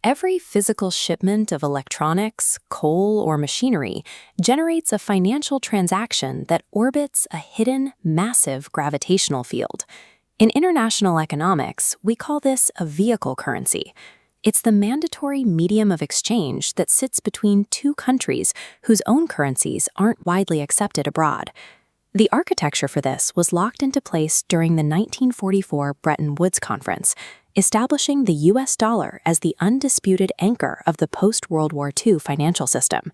Every physical shipment of electronics, coal, or machinery generates a financial transaction that orbits a hidden, massive gravitational field. In international economics, we call this a vehicle currency. It's the mandatory medium of exchange that sits between two countries whose own currencies aren't widely accepted abroad. The architecture for this was locked into place during the 1944 Bretton Woods Conference, establishing the US dollar as the undisputed anchor of the post-World War II financial system.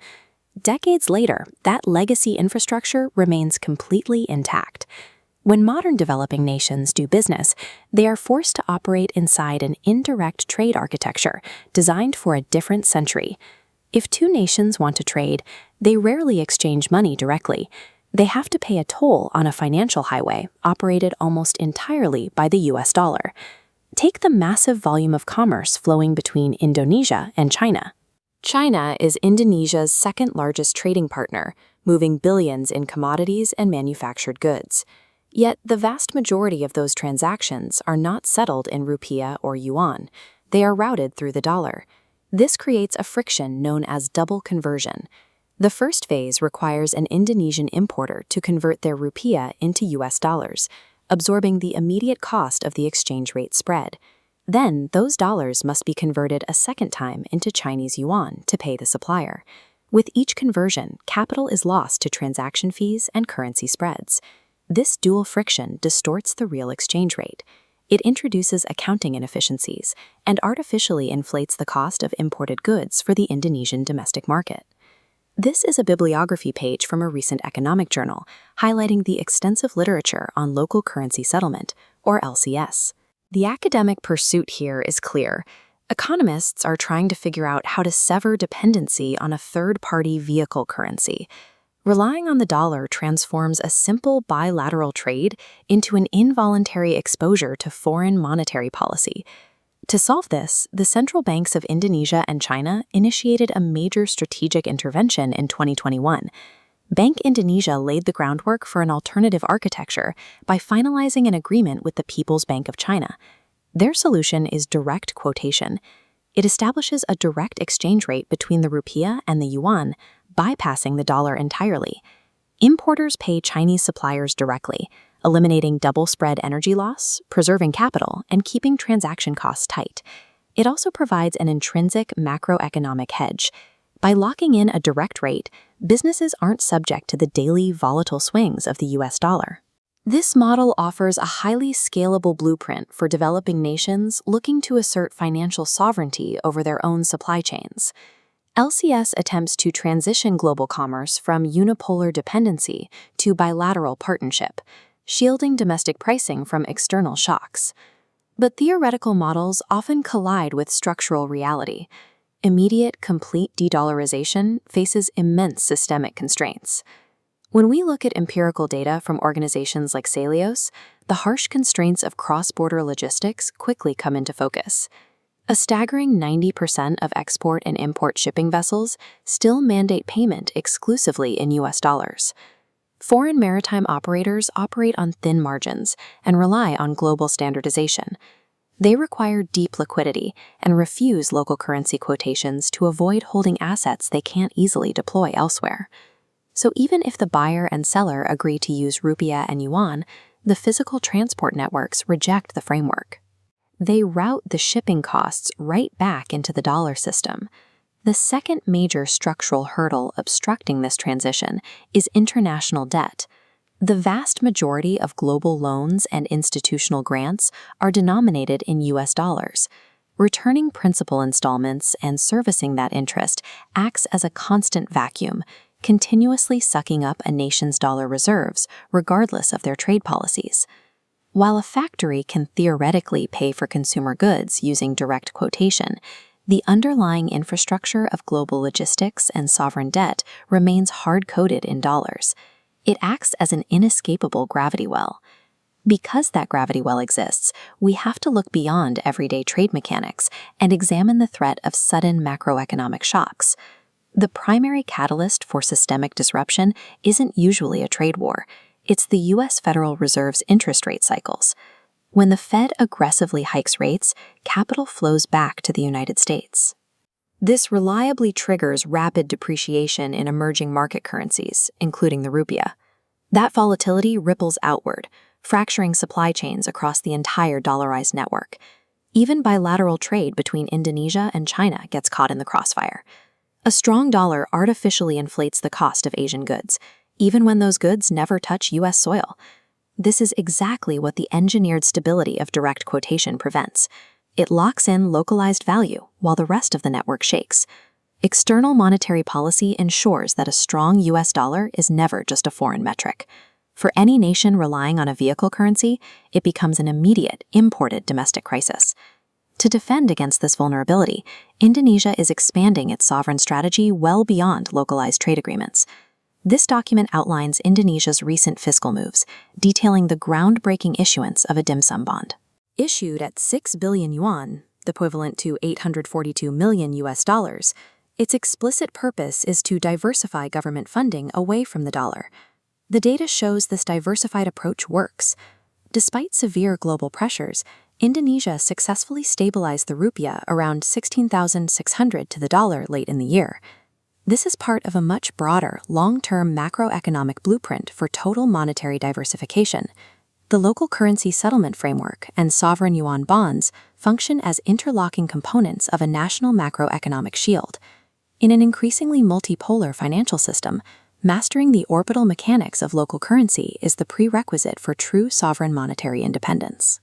Decades later, that legacy infrastructure remains completely intact. When modern developing nations do business, they are forced to operate inside an indirect trade architecture designed for a different century. If two nations want to trade, they rarely exchange money directly. They have to pay a toll on a financial highway operated almost entirely by the US dollar. Take the massive volume of commerce flowing between Indonesia and China. China is Indonesia's second-largest trading partner, moving billions in commodities and manufactured goods. Yet the vast majority of those transactions are not settled in Rupiah or Yuan. They are routed through the dollar. This creates a friction known as double conversion. The first phase requires an Indonesian importer to convert their Rupiah into US dollars, absorbing the immediate cost of the exchange rate spread. Then, those dollars must be converted a second time into Chinese yuan to pay the supplier. With each conversion, capital is lost to transaction fees and currency spreads. This dual friction distorts the real exchange rate. It introduces accounting inefficiencies and artificially inflates the cost of imported goods for the Indonesian domestic market. This is a bibliography page from a recent economic journal highlighting the extensive literature on local currency settlement, or LCS. The academic pursuit here is clear. Economists are trying to figure out how to sever dependency on a third-party vehicle currency. Relying on the dollar transforms a simple bilateral trade into an involuntary exposure to foreign monetary policy. To solve this, the central banks of Indonesia and China initiated a major strategic intervention in 2021. Bank Indonesia laid the groundwork for an alternative architecture by finalizing an agreement with the People's Bank of China. Their solution is direct quotation. It establishes a direct exchange rate between the Rupiah and the Yuan, bypassing the dollar entirely. Importers pay Chinese suppliers directly, eliminating double spread energy loss, preserving capital, and keeping transaction costs tight. It also provides an intrinsic macroeconomic hedge. By locking in a direct rate, businesses aren't subject to the daily volatile swings of the US dollar. This model offers a highly scalable blueprint for developing nations looking to assert financial sovereignty over their own supply chains. LCS attempts to transition global commerce from unipolar dependency to bilateral partnership, shielding domestic pricing from external shocks. But theoretical models often collide with structural reality. Immediate, complete de-dollarization faces immense systemic constraints. When we look at empirical data from organizations like Celios, the harsh constraints of cross-border logistics quickly come into focus. A staggering 90% of export and import shipping vessels still mandate payment exclusively in US dollars. Foreign maritime operators operate on thin margins and rely on global standardization. They require deep liquidity and refuse local currency quotations to avoid holding assets they can't easily deploy elsewhere. So even if the buyer and seller agree to use Rupiah and Yuan, the physical transport networks reject the framework. They route the shipping costs right back into the dollar system. The second major structural hurdle obstructing this transition is international debt. The vast majority of global loans and institutional grants are denominated in US dollars. Returning principal installments and servicing that interest acts as a constant vacuum, continuously sucking up a nation's dollar reserves regardless of their trade policies. While a factory can theoretically pay for consumer goods using direct quotation, the underlying infrastructure of global logistics and sovereign debt remains hard-coded in dollars. It acts as an inescapable gravity well. Because that gravity well exists, we have to look beyond everyday trade mechanics and examine the threat of sudden macroeconomic shocks. The primary catalyst for systemic disruption isn't usually a trade war. It's the U.S. Federal Reserve's interest rate cycles. When the Fed aggressively hikes rates, capital flows back to the United States. This reliably triggers rapid depreciation in emerging market currencies, including the Rupiah. That volatility ripples outward, fracturing supply chains across the entire dollarized network. Even bilateral trade between Indonesia and China gets caught in the crossfire. A strong dollar artificially inflates the cost of Asian goods, even when those goods never touch U.S. soil. This is exactly what the engineered stability of direct quotation prevents. It locks in localized value while the rest of the network shakes. External monetary policy ensures that a strong U.S. dollar is never just a foreign metric. For any nation relying on a vehicle currency, it becomes an immediate, imported domestic crisis. To defend against this vulnerability, Indonesia is expanding its sovereign strategy well beyond localized trade agreements. This document outlines Indonesia's recent fiscal moves, detailing the groundbreaking issuance of a dim sum bond. Issued at 6 billion yuan, equivalent to $842 million US dollars, its explicit purpose is to diversify government funding away from the dollar. The data shows this diversified approach works. Despite severe global pressures, Indonesia successfully stabilized the rupiah around 16,600 to the dollar late in the year. This is part of a much broader, long-term macroeconomic blueprint for total monetary diversification. The local currency settlement framework and sovereign yuan bonds function as interlocking components of a national macroeconomic shield. In an increasingly multipolar financial system, mastering the orbital mechanics of local currency is the prerequisite for true sovereign monetary independence.